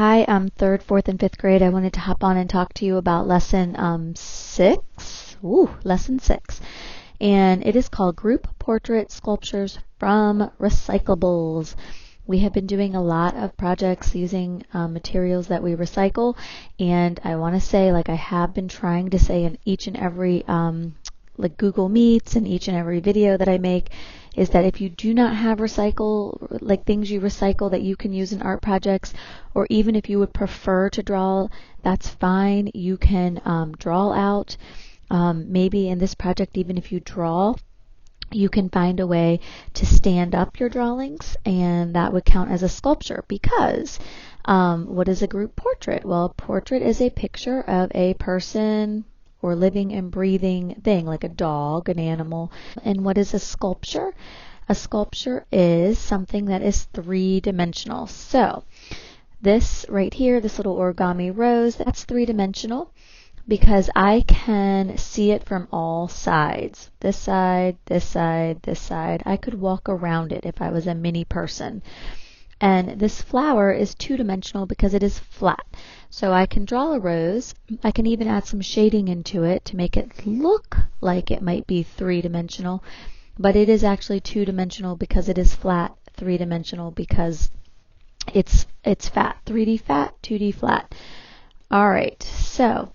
Hi, third, fourth, and fifth grade. I wanted to hop on and talk to you about lesson 6. Lesson 6. And it is called Group Portrait Sculptures from Recyclables. We have been doing a lot of projects using materials that we recycle, and I want to say, like I have been trying to say in each and every like Google Meets and each and every video that I make, is that if you do not have like things you recycle that you can use in art projects, or even if you would prefer to draw, that's fine. You can draw out. Maybe in this project, even if you draw, you can find a way to stand up your drawings, and that would count as a sculpture, because what is a group portrait? Well, a portrait is a picture of a person or living and breathing thing, like a dog, an animal. And what is a sculpture? A sculpture is something that is three-dimensional. So this right here, this little origami rose, that's three-dimensional because I can see it from all sides. This side, this side, this side. I could walk around it if I was a mini person. And this flower is two-dimensional because it is flat. So I can draw a rose. I can even add some shading into it to make it look like it might be three-dimensional, but it is actually two-dimensional because it is flat, three-dimensional because it's fat. 3D fat, 2D flat. All right, so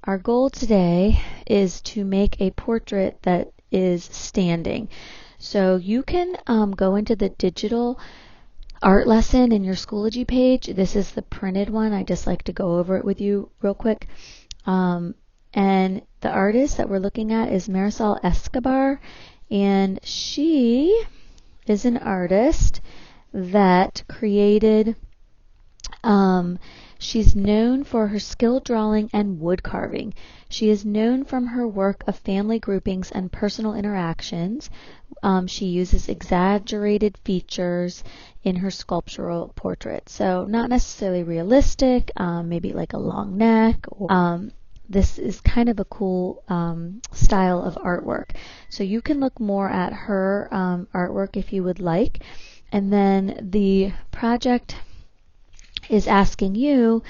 our goal today is to make a portrait that is standing. So you can go into the digital art lesson in your Schoology page. This is the printed one. I just like to go over it with you real quick. And the artist that we're looking at is Marisol Escobar, and she is an artist that created, she's known for her skilled drawing and wood carving. She is known from her work of family groupings and personal interactions. She uses exaggerated features in her sculptural portrait. So not necessarily realistic, maybe like a long neck. This is kind of a cool style of artwork. So you can look more at her artwork if you would like. And then the project is asking you,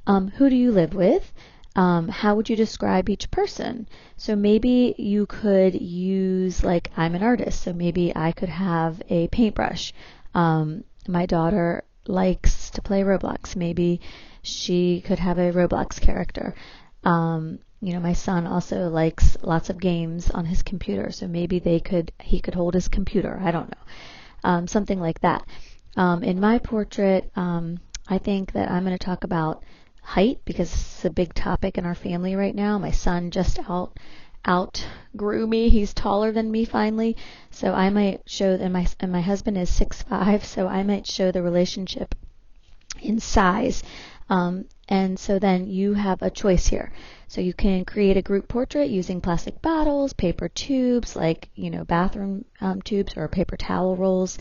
who do you live with? How would you describe each person? So maybe you could use, like, I'm an artist, so maybe I could have a paintbrush. My daughter likes to play Roblox. Maybe she could have a Roblox character. My son also likes lots of games on his computer, so maybe he could hold his computer. I don't know. Something like that. In my portrait, I think that I'm going to talk about height because it's a big topic in our family right now. My son just outgrew me. He's taller than me finally. So I might show, and my husband is 6'5", so I might show the relationship in size. And so then you have a choice here. So you can create a group portrait using plastic bottles, paper tubes, like, bathroom tubes or paper towel rolls.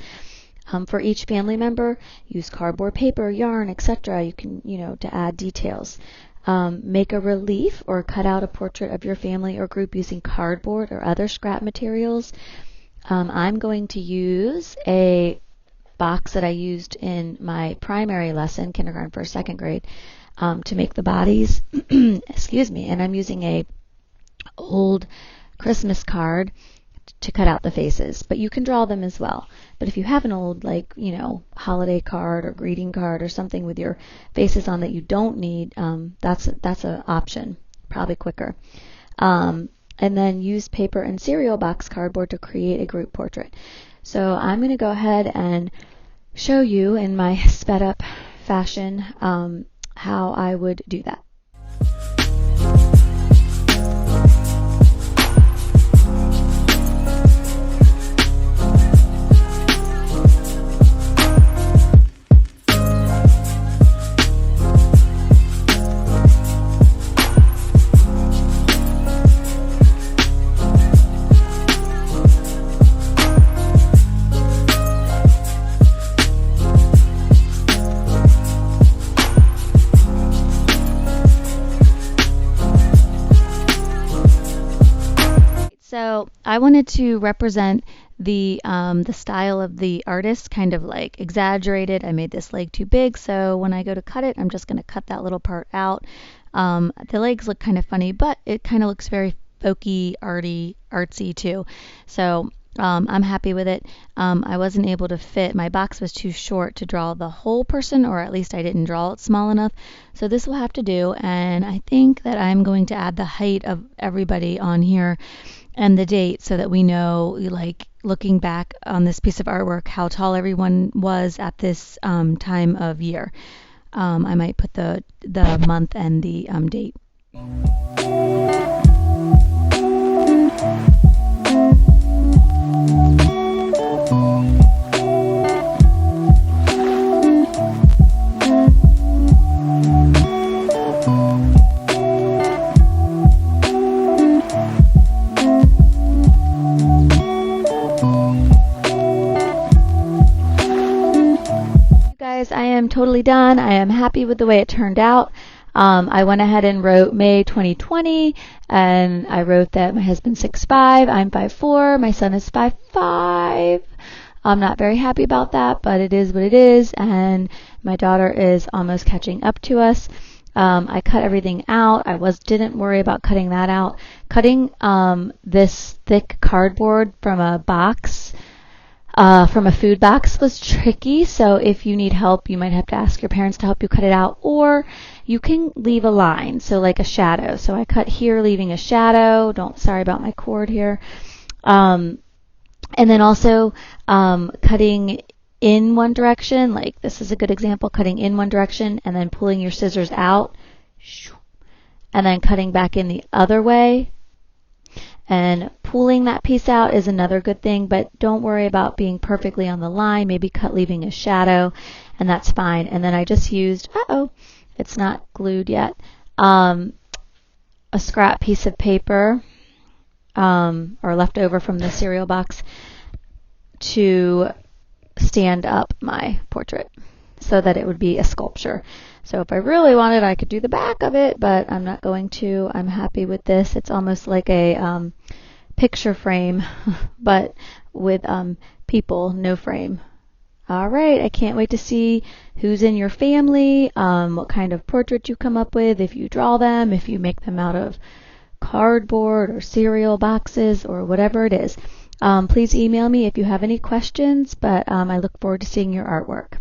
For each family member, use cardboard, paper, yarn, etc. You can, to add details. Make a relief or cut out a portrait of your family or group using cardboard or other scrap materials. I'm going to use a box that I used in my primary lesson, kindergarten, first, second grade, to make the bodies. Excuse me. And I'm using a old Christmas card to cut out the faces, but you can draw them as well. But if you have an old, holiday card or greeting card or something with your faces on that you don't need, that's an option, probably quicker. And then use paper and cereal box cardboard to create a group portrait. So I'm going to go ahead and show you in my sped up fashion how I would do that. So I wanted to represent the style of the artist, kind of like exaggerated. I made this leg too big, so when I go to cut it, I'm just going to cut that little part out. The legs look kind of funny, but it kind of looks very folky, artsy too. So I'm happy with it. I wasn't able to fit, my box was too short to draw the whole person, or at least I didn't draw it small enough. So this will have to do, and I think that I'm going to add the height of everybody on here and the date so that we know, like looking back on this piece of artwork, how tall everyone was at this time of year. I might put the month and the date. Guys, I am totally done. I am happy with the way it turned out. I went ahead and wrote May 2020, and I wrote that my husband's 6'5", I'm 5'4", my son is 5'5". I'm not very happy about that, but it is what it is, and my daughter is almost catching up to us. I cut everything out. Didn't worry about cutting that out. Cutting this thick cardboard from a box, from a food box, was tricky. So if you need help, you might have to ask your parents to help you cut it out, or you can leave a line, so like a shadow. So I cut here, leaving a shadow. Sorry about my cord here. And then also cutting in one direction, like this is a good example, cutting in one direction and then pulling your scissors out, and then cutting back in the other way. And pulling that piece out is another good thing, but don't worry about being perfectly on the line. Maybe cut leaving a shadow, and that's fine. And then I just used, it's not glued yet, a scrap piece of paper, or left over from the cereal box, to stand up my portrait so that it would be a sculpture. So if I really wanted, I could do the back of it, but I'm not going to. I'm happy with this. It's almost like a picture frame, but with people, no frame. All right, I can't wait to see who's in your family, what kind of portrait you come up with, if you draw them, if you make them out of cardboard or cereal boxes or whatever it is. Please email me if you have any questions, but I look forward to seeing your artwork.